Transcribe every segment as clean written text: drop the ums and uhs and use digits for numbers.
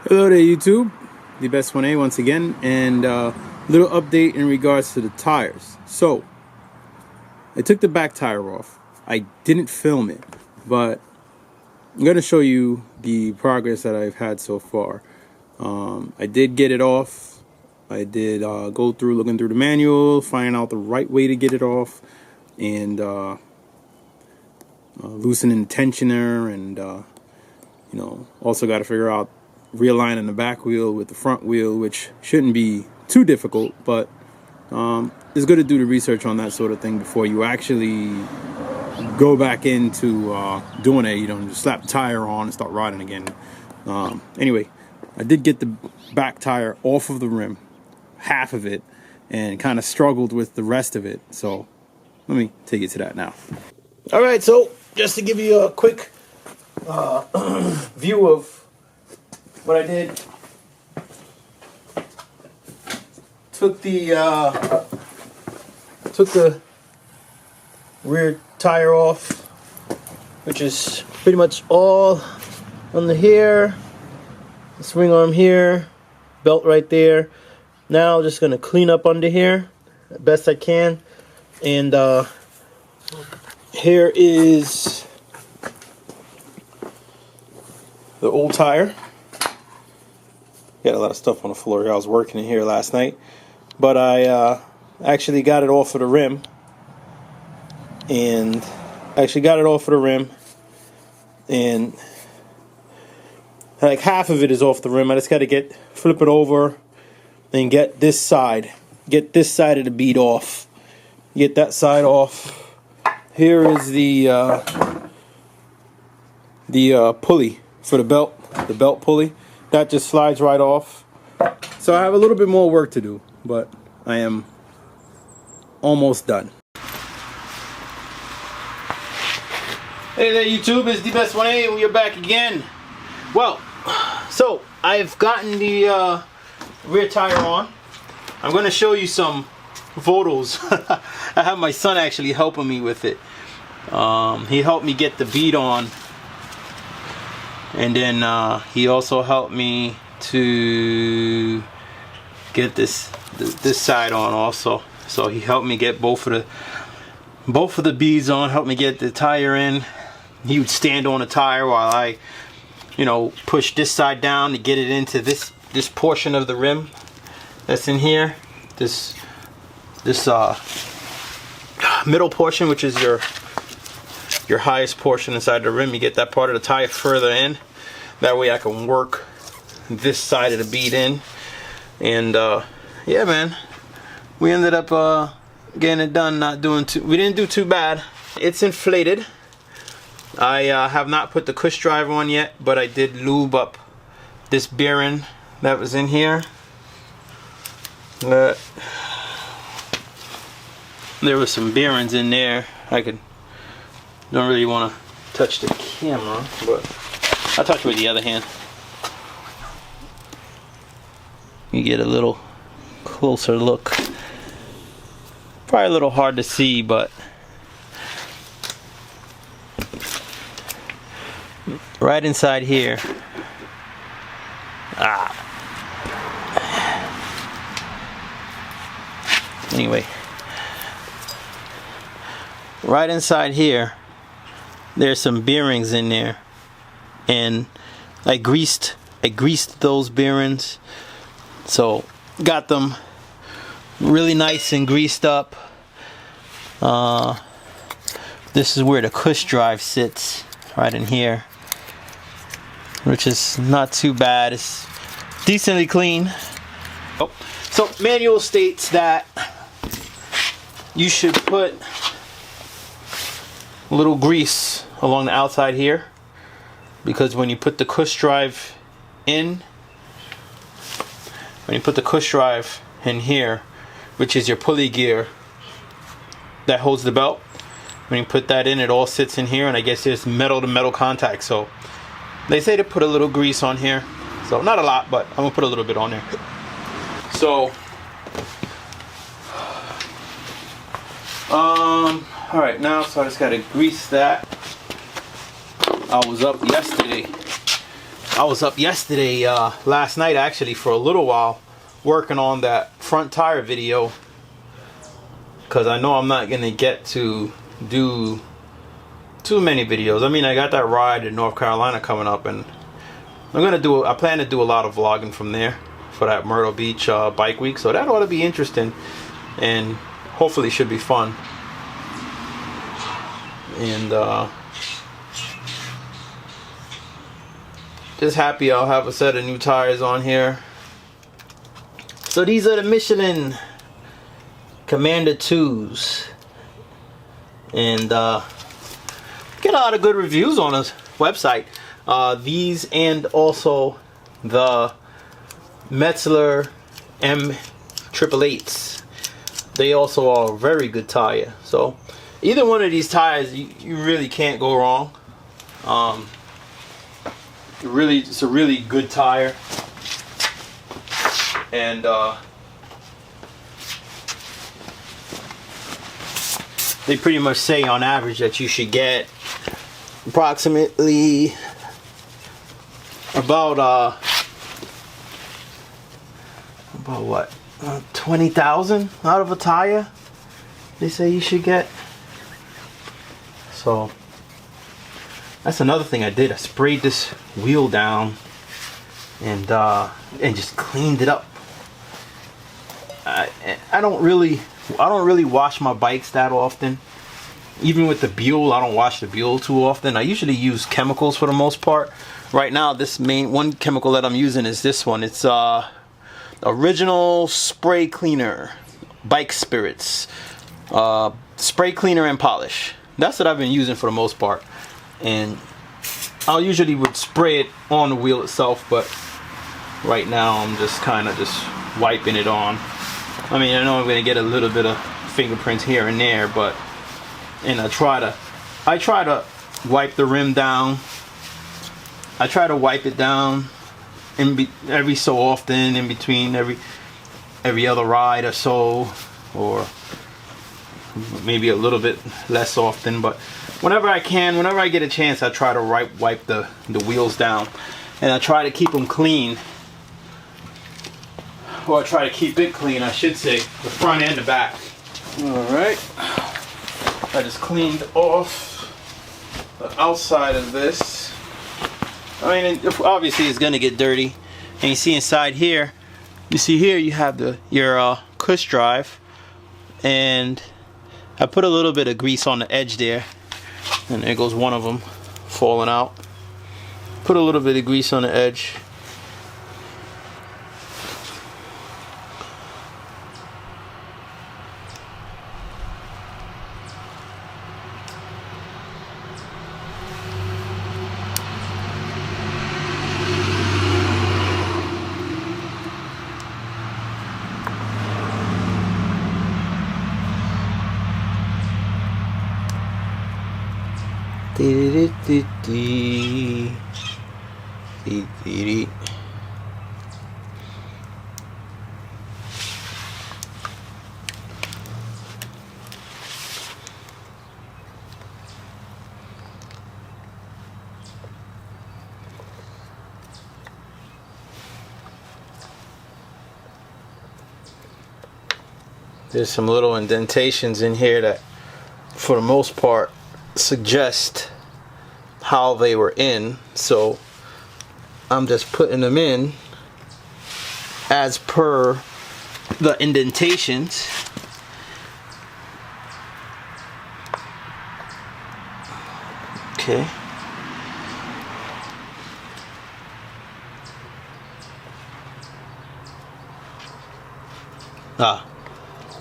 Hello there YouTube, the best 1A once again, and little update in regards to the tires. So I took the back tire off. I didn't film it, but I'm going to show you the progress that I've had so far. I did get it off. I did go through looking through the manual, finding out the right way to get it off, and loosening the tensioner, and also got to figure out realigning the back wheel with the front wheel, which shouldn't be too difficult, but it's good to do the research on that sort of thing before you actually go back into doing it. You don't just slap the tire on and start riding again. Anyway, I did get the back tire off of the rim, half of it, and kind of struggled with the rest of it. So let me take you to that now. All right, so just to give you a quick view of what I did, took the rear tire off, which is pretty much all on the here, the swing arm here, belt right there. Now just gonna clean up under here as best I can, and here is the old tire. Got a lot of stuff on the floor here. I was working in here last night, but I actually got it off of the rim, and like half of it is off the rim. I just got to flip it over and get this side of the bead off. Get that side off. Here is the pulley for the belt pulley. That just slides right off. So I have a little bit more work to do, but I am almost done. Hey there YouTube, it's the best 1A, we are back again. Well, so I've gotten the rear tire on. I'm going to show you some photos. I have my son actually helping me with it. He helped me get the bead on. And then he also helped me to get this side on also. So he helped me get both of the beads on, helped me get the tire in. He would stand on the tire while I, push this side down to get it into this portion of the rim that's in here. This middle portion, which is your highest portion inside the rim. You get that part of the tire further in. That way I can work this side of the bead in. And yeah, man, we ended up getting it done. We didn't do too bad. It's inflated. I have not put the cush drive on yet, but I did lube up this bearing that was in here. There was some bearings in there. Don't really want to touch the camera, but I'll touch with the other hand. You get a little closer look. Probably a little hard to see, but right inside here. Anyway, right inside here, there's some bearings in there, and I greased those bearings, so got them really nice and greased up. This is where the cush drive sits, right in here, which is not too bad. It's decently clean. So manual states that you should put a little grease along the outside here, because when you put the cush drive in, here, which is your pulley gear that holds the belt, when you put that in, it all sits in here, and I guess there's metal to metal contact, so they say to put a little grease on here. So not a lot, but I'm gonna put a little bit on there. So alright, now so I just gotta grease that. I was up yesterday I was up yesterday, last night actually, for a little while, working on that front tire video, because I know I'm not gonna get to do too many videos. I mean, I got that ride in North Carolina coming up, and I plan to do a lot of vlogging from there for that Myrtle Beach bike week, so that ought to be interesting and hopefully should be fun. And just happy I'll have a set of new tires on here. So these are the Michelin Commander 2s, and get a lot of good reviews on this website. These and also the Metzeler M888s. They also are a very good tire. So either one of these tires, you really can't go wrong. It's a really good tire, and they pretty much say on average that you should get approximately about what, 20,000 out of a tire, they say you should get. So that's another thing I did. I sprayed this wheel down and just cleaned it up. I don't really wash my bikes that often. Even with the Buell, I don't wash the Buell too often. I usually use chemicals for the most part. Right now, this main one chemical that I'm using is this one. It's original spray cleaner, bike spirits, spray cleaner and polish. That's what I've been using for the most part, and I usually would spray it on the wheel itself, but right now I'm just kind of just wiping it on. I mean, I know I'm going to get a little bit of fingerprints here and there, but I try to wipe the rim down. I try to wipe it down every so often, in between every other ride or so, or maybe a little bit less often, but whenever I can, whenever I get a chance, I try to wipe the wheels down, and I try to keep them clean, or I try to keep it clean, I should say, the front and the back. Alright, I just cleaned off the outside of this. I mean, obviously it's gonna get dirty, and you see inside here, you have your cush drive, and I put a little bit of grease on the edge there, and there goes one of them falling out. Put a little bit of grease on the edge. There's some little indentations in here that, for the most part, suggest how they were in, so I'm just putting them in as per the indentations. Okay.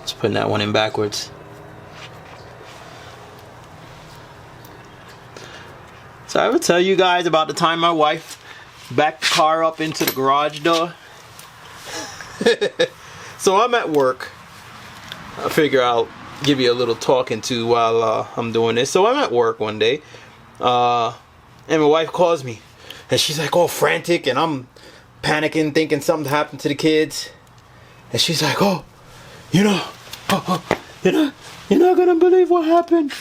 Just putting that one in backwards. So I would tell you guys about the time my wife backed the car up into the garage door. So I'm at work. I figure I'll give you a little talking to while I'm doing this. So I'm at work one day, and my wife calls me, and she's like all frantic, and I'm panicking, thinking something happened to the kids. And she's like, "Oh, you're not gonna believe what happened.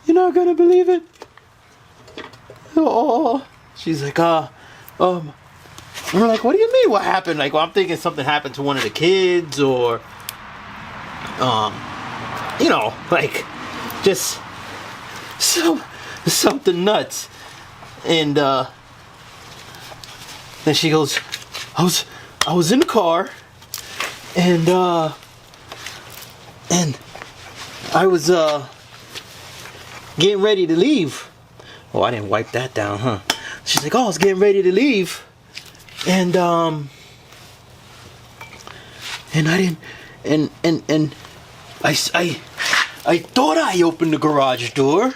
You're not gonna believe it." Oh, she's like, I'm like, what do you mean? What happened? Like, well, I'm thinking something happened to one of the kids, or, you know, like, just something nuts. And then she goes, I was in the car, and I was getting ready to leave. Oh, I didn't wipe that down, huh? She's like, oh, I was getting ready to leave, and I didn't, and I thought I opened the garage door,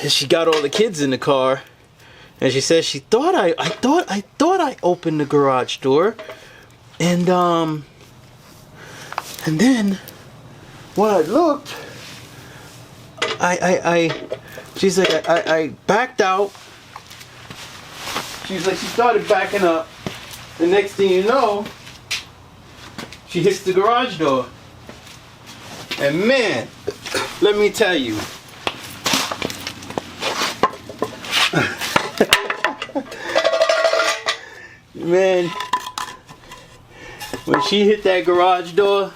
and she got all the kids in the car, and she says she thought I opened the garage door, and then when I looked, she's like, I backed out. She's like, she started backing up. The next thing you know, she hits the garage door. And man, let me tell you. Man, when she hit that garage door,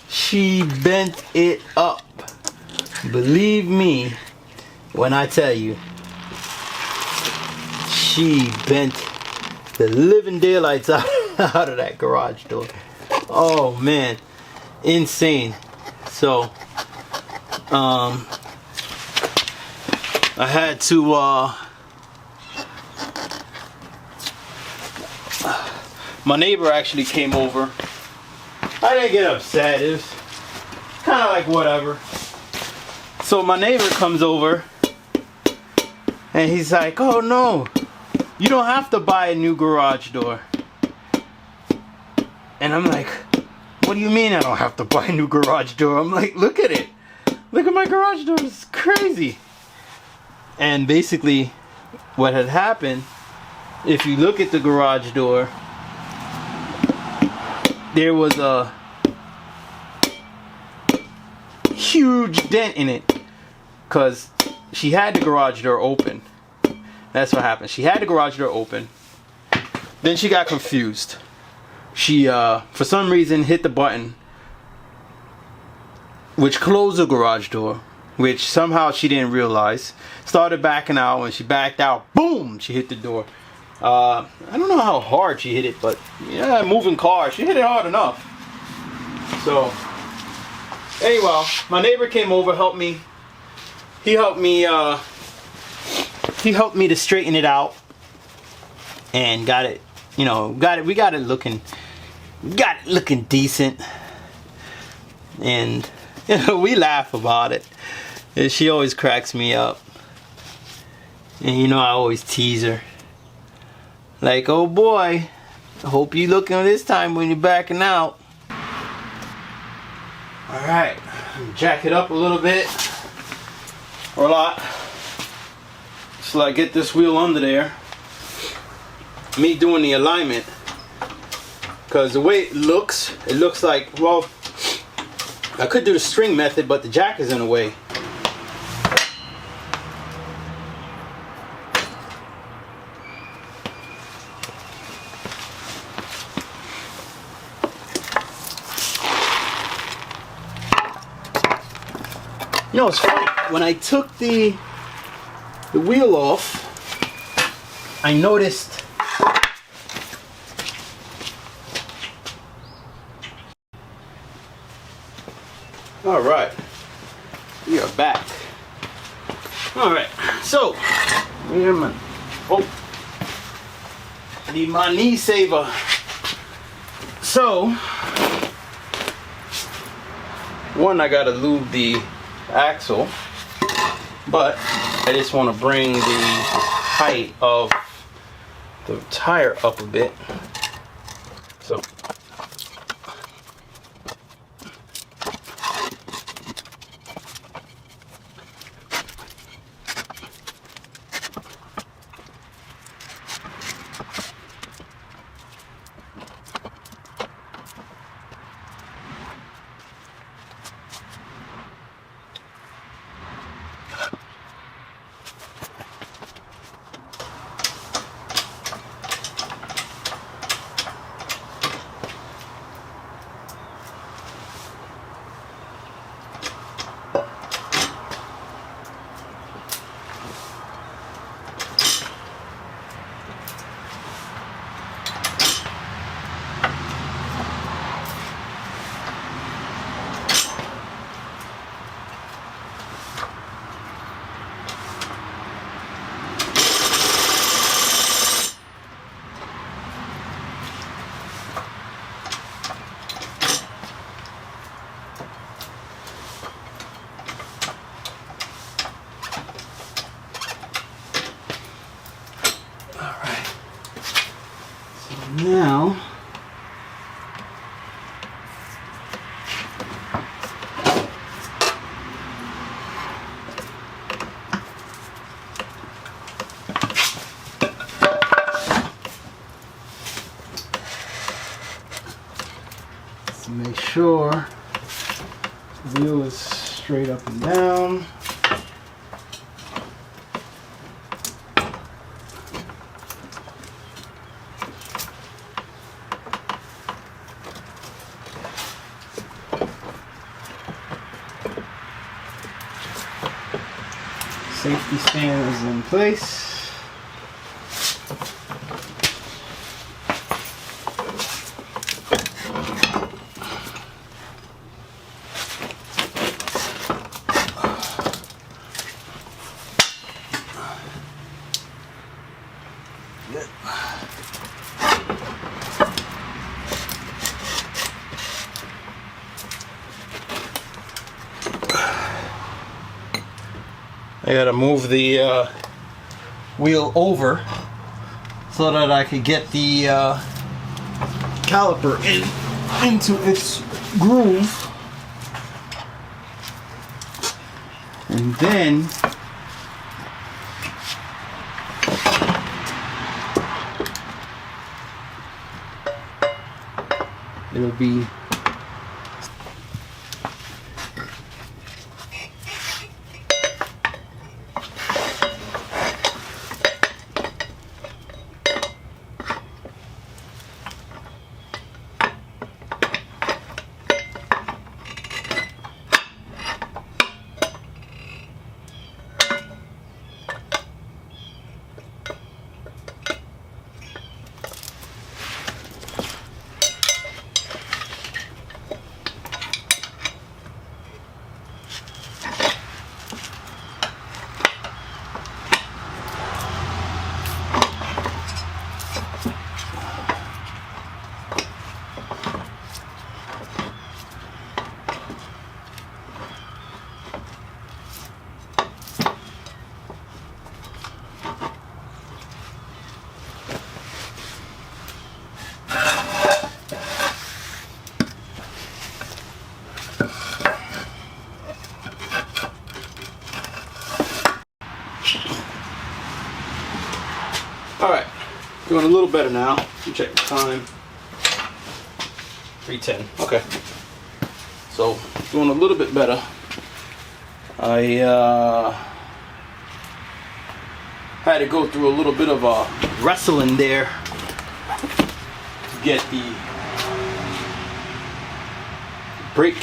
she bent it up. Believe me when I tell you, she bent the living daylights out of that garage door. Oh man, insane. So I had to my neighbor actually came over. I didn't get upset. It was kind of like whatever. So my neighbor comes over and he's like, oh no, you don't have to buy a new garage door. And I'm like, what do you mean I don't have to buy a new garage door? I'm like, look at it. Look at my garage door. It's crazy. And basically what had happened, if you look at the garage door, there was a huge dent in it because she had the garage door open. That's what happened. She had the garage door open. Then she got confused. She for some reason hit the button which closed the garage door, which somehow she didn't realize. Started backing out. When she backed out, boom, she hit the door. I don't know how hard she hit it, but yeah, moving car, she hit it hard enough. So anyway, my neighbor came over, helped me. He helped me to straighten it out and got it, you know, we got it looking decent. And you know, we laugh about it. And she always cracks me up. And you know, I always tease her. Like, oh boy, I hope you looking this time when you're backing out. Alright, jack it up a little bit. Or a lot. So I get this wheel under there. Me doing the alignment. Because the way it looks like, well, I could do the string method, but the jack is in the way. You know, it's funny. When I took the wheel off, I noticed all right, we are back. All right, so I need my knee saver. So one, I gotta lube the axle, but I just want to bring the height of the tire up a bit. So Now, let's make sure the wheel is straight up and down. Safety stand is in place. I gotta move the wheel over so that I could get the caliper into its groove, and then it'll be alright, doing a little better now. Let me check the time. 3:10. Okay. So, doing a little bit better. I had to go through a little bit of a wrestling there to get the brake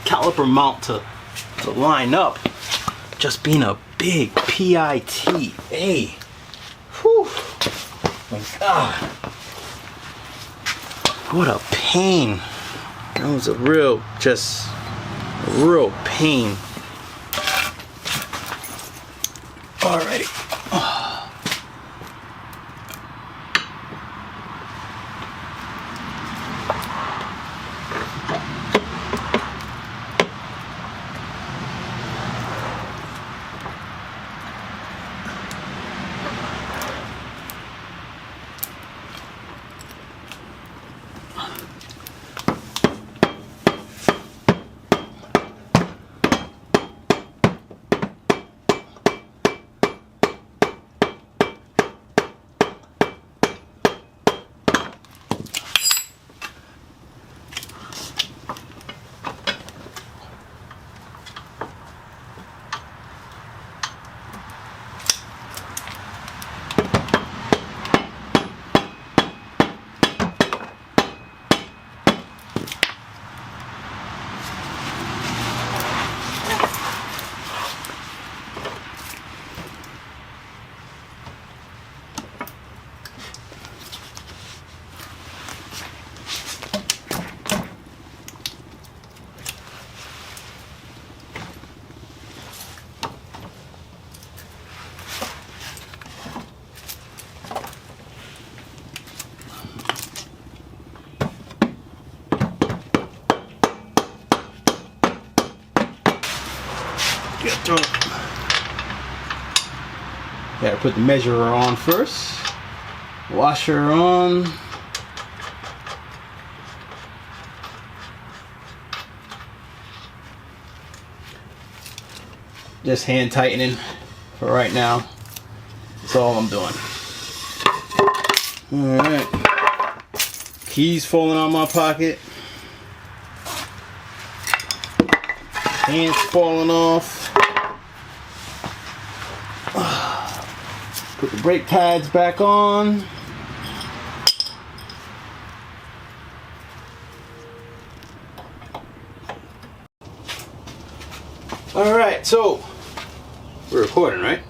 caliper mount to line up. Just being a big PITA. Whew. My God. What a pain. That was a real pain. Alrighty. Gotta put the measurer on first. Washer on. Just hand tightening for right now. That's all I'm doing. Alright. Keys falling out of my pocket. Hands falling off. Put the brake pads back on. Alright, so we're recording, right?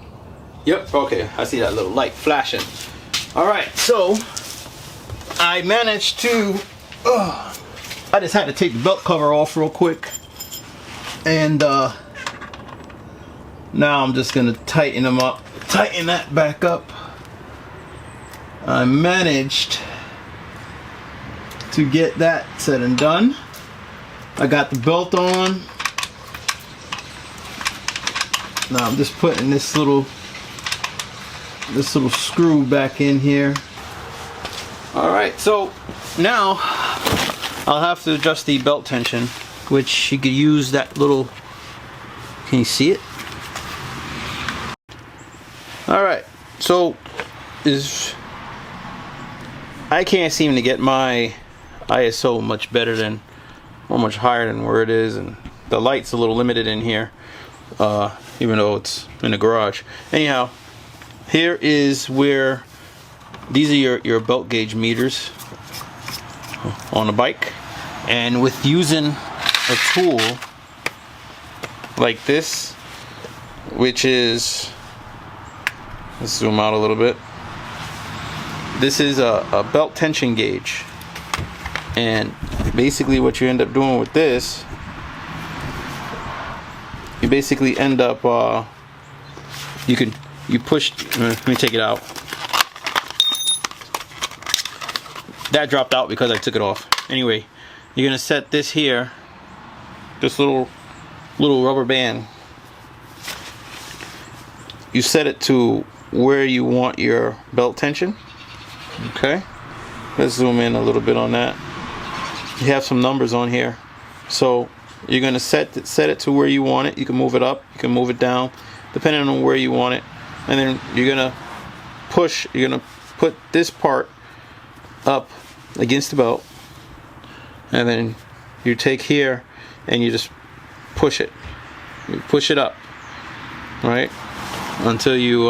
Yep, okay, I see that little light flashing. Alright, so I managed to I just had to take the belt cover off real quick, and now I'm just gonna tighten them up, tighten that back up. I managed to get that said and done. I got the belt on. Now I'm just putting this little screw back in here. Alright, so now I'll have to adjust the belt tension, which you could use that little, can you see it? Alright, so I can't seem to get my ISO much better than, or much higher than where it is, and the light's a little limited in here, even though it's in the garage. Anyhow, here is where these are your belt gauge meters on a bike, and with using a tool like this, which is, let's zoom out a little bit, this is a belt tension gauge, and basically what you end up doing with this, you basically end up you push, let me take it out. That dropped out because I took it off. Anyway, you're gonna set this here, this little rubber band. You set it to where you want your belt tension. Okay, let's zoom in a little bit on that. You have some numbers on here, so you're gonna set it to where you want it. You can move it up, you can move it down, depending on where you want it. And then you're gonna push. You're gonna put this part up against the belt, and then you take here and you just push it. You push it up, right, until you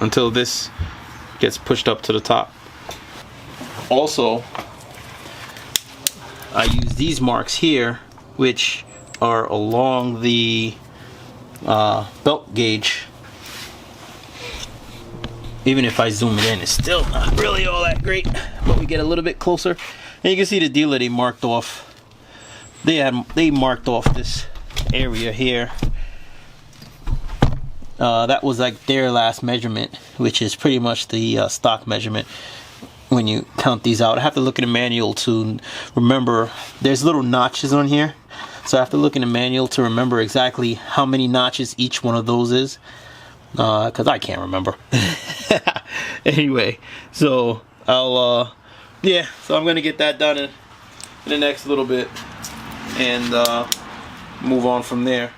until this gets pushed up to the top. Also, I use these marks here, which are along the belt gauge. Even if I zoom it in, it's still not really all that great, but we get a little bit closer, and you can see the dealer they marked off. They marked off this area here. That was like their last measurement, which is pretty much the stock measurement when you count these out. I have to look in the manual to remember. There's little notches on here, so I have to look in the manual to remember exactly how many notches each one of those is, because I can't remember. Anyway, so I'll yeah, so I'm gonna get that done in the next little bit, and move on from there.